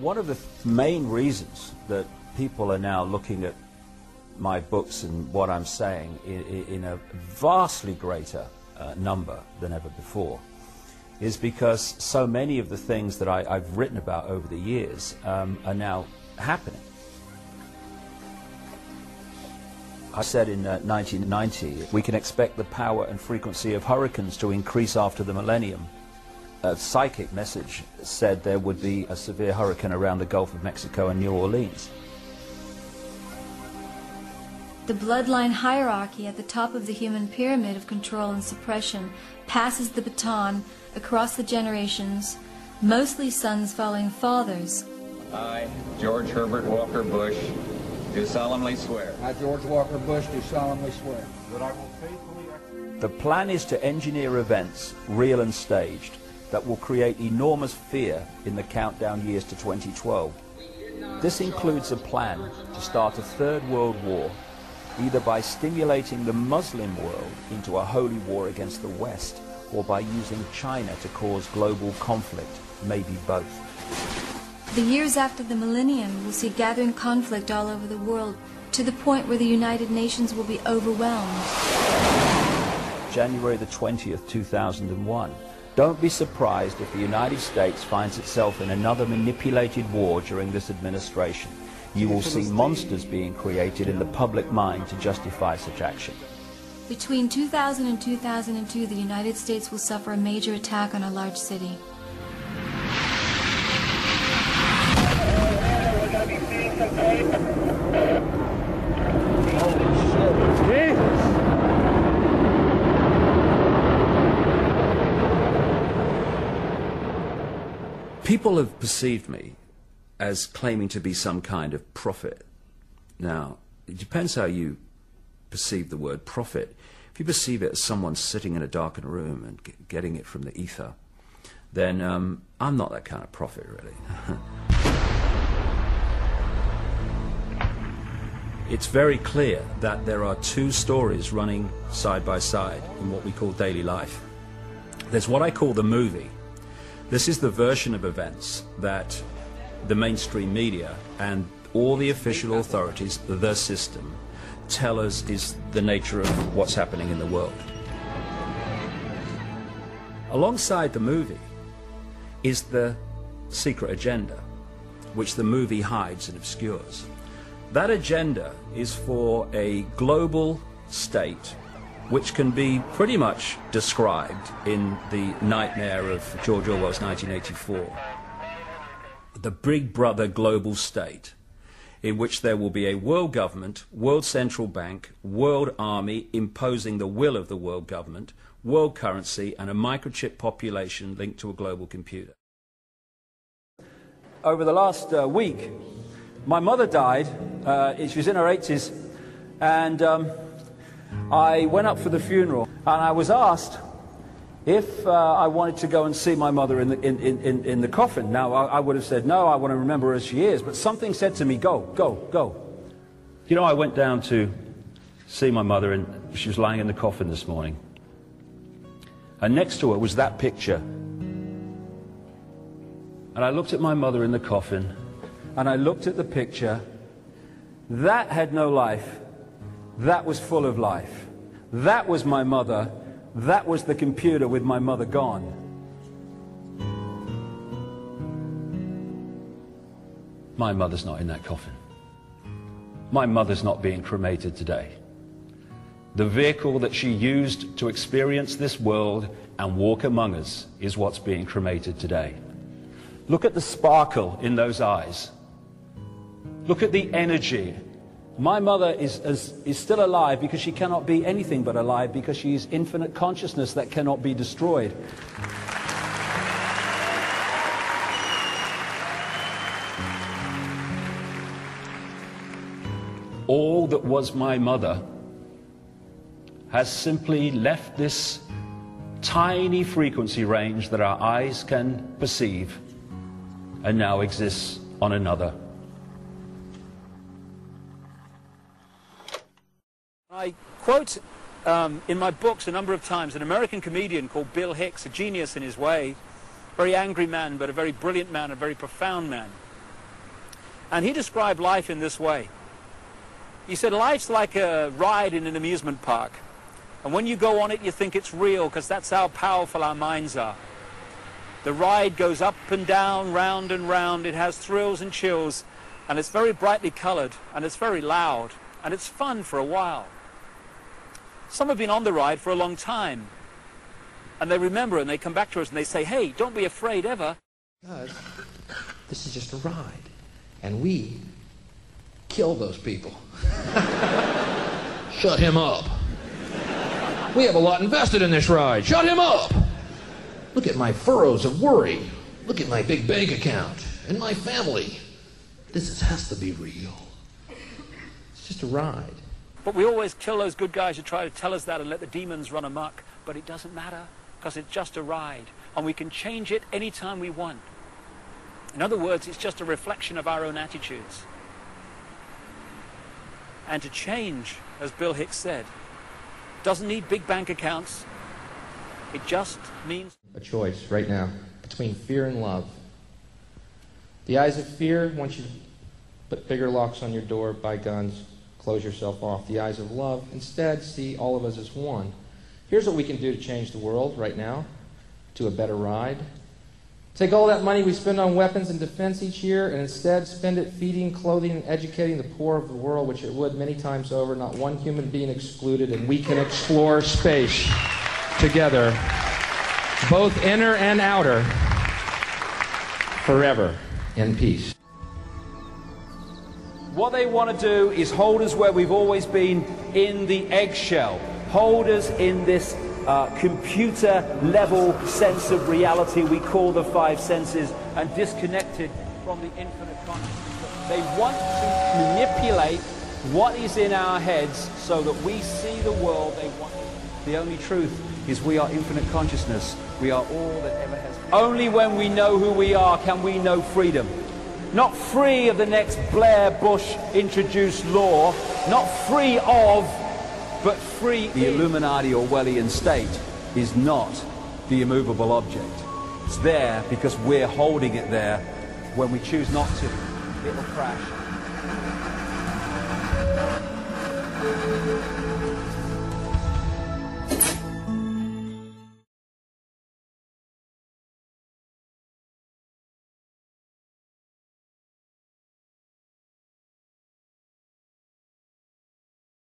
One of the main reasons that people are now looking at my books and what I'm saying in a vastly greater number than ever before is because so many of the things that I've written about over the years are now happening. I said in 1990, we can expect the power and frequency of hurricanes to increase after the millennium. A psychic message said there would be a severe hurricane around the Gulf of Mexico and New Orleans. The bloodline hierarchy at the top of the human pyramid of control and suppression passes the baton across the generations, mostly sons following fathers. I, George Herbert Walker Bush, do solemnly swear. I, George Walker Bush, do solemnly swear. That I will faithfully execute. The plan is to engineer events, real and staged, that will create enormous fear in the countdown years to 2012. This includes a plan to start a third world war, either by stimulating the Muslim world into a holy war against the West, or by using China to cause global conflict, maybe both. The years after the millennium will see gathering conflict all over the world, to the point where the United Nations will be overwhelmed. January the 20th, 2001. Don't be surprised if the United States finds itself in another manipulated war during this administration. You will see monsters being created in the public mind to justify such action. Between 2000 and 2002, the United States will suffer a major attack on a large city. People have perceived me as claiming to be some kind of prophet. Now, it depends how you perceive the word prophet. If you perceive it as someone sitting in a darkened room and getting it from the ether, then I'm not that kind of prophet, really. It's very clear that there are two stories running side by side in what we call daily life. There's what I call the movie. This is the version of events that the mainstream media and all the official authorities, the system, tell us is the nature of what's happening in the world. Alongside the movie is the secret agenda, which the movie hides and obscures. That agenda is for a global state which can be pretty much described in the nightmare of George Orwell's 1984. The Big Brother global state, in which there will be a world government, world central bank, world army imposing the will of the world government, world currency, and a microchip population linked to a global computer. Over the last week, my mother died. She was in her 80s, and I went up for the funeral, and I was asked if I wanted to go and see my mother in the coffin. Now, I would have said, no, I want to remember her as she is, but something said to me, go, go, go. You know, I went down to see my mother, and she was lying in the coffin this morning. And next to her was that picture. And I looked at my mother in the coffin, and I looked at the picture. That had no life. That was full of life. That was my mother. That was the computer with my mother gone. My mother's not in that coffin. My mother's not being cremated today. The vehicle that she used to experience this world and walk among us is what's being cremated today. Look at the sparkle in those eyes. Look at the energy. My mother is still alive because she cannot be anything but alive, because she is infinite consciousness that cannot be destroyed. All that was my mother has simply left this tiny frequency range that our eyes can perceive and now exists on another. I quote in my books a number of times an American comedian called Bill Hicks, a genius in his way, very angry man, but a very brilliant man, a very profound man. And he described life in this way. He said, life's like a ride in an amusement park. And when you go on it, you think it's real, because that's how powerful our minds are. The ride goes up and down, round and round. It has thrills and chills, and it's very brightly colored, and it's very loud, and it's fun for a while. Some have been on the ride for a long time, and they remember it, and they come back to us and they say, hey, don't be afraid ever. Because this is just a ride, and we kill those people. Shut him up. We have a lot invested in this ride. Shut him up. Look at my furrows of worry. Look at my big bank account and my family. This has to be real. It's just a ride. But we always kill those good guys who try to tell us that and let the demons run amok. But it doesn't matter, because it's just a ride. And we can change it anytime we want. In other words, it's just a reflection of our own attitudes. And to change, as Bill Hicks said, doesn't need big bank accounts. It just means a choice right now between fear and love. The eyes of fear want you to put bigger locks on your door, buy guns, close yourself off. The eyes of love instead see all of us as one. Here's what we can do to change the world right now to a better ride. Take all that money we spend on weapons and defense each year and instead spend it feeding, clothing, and educating the poor of the world, which it would many times over, not one human being excluded, and we can explore space together, both inner and outer, forever in peace. what they want to do is hold us where we've always been, in the eggshell. Hold us in this computer-level sense of reality we call the five senses, and disconnected from the infinite consciousness. They want to manipulate what is in our heads so that we see the world they want. The only truth is we are infinite consciousness. We are all that ever has been. Only when we know who we are can we know freedom. Not free of the next Blair Bush introduced law, not free of, but free. The Illuminati Orwellian state is not the immovable object. It's there because we're holding it there. When we choose not to, it will crash.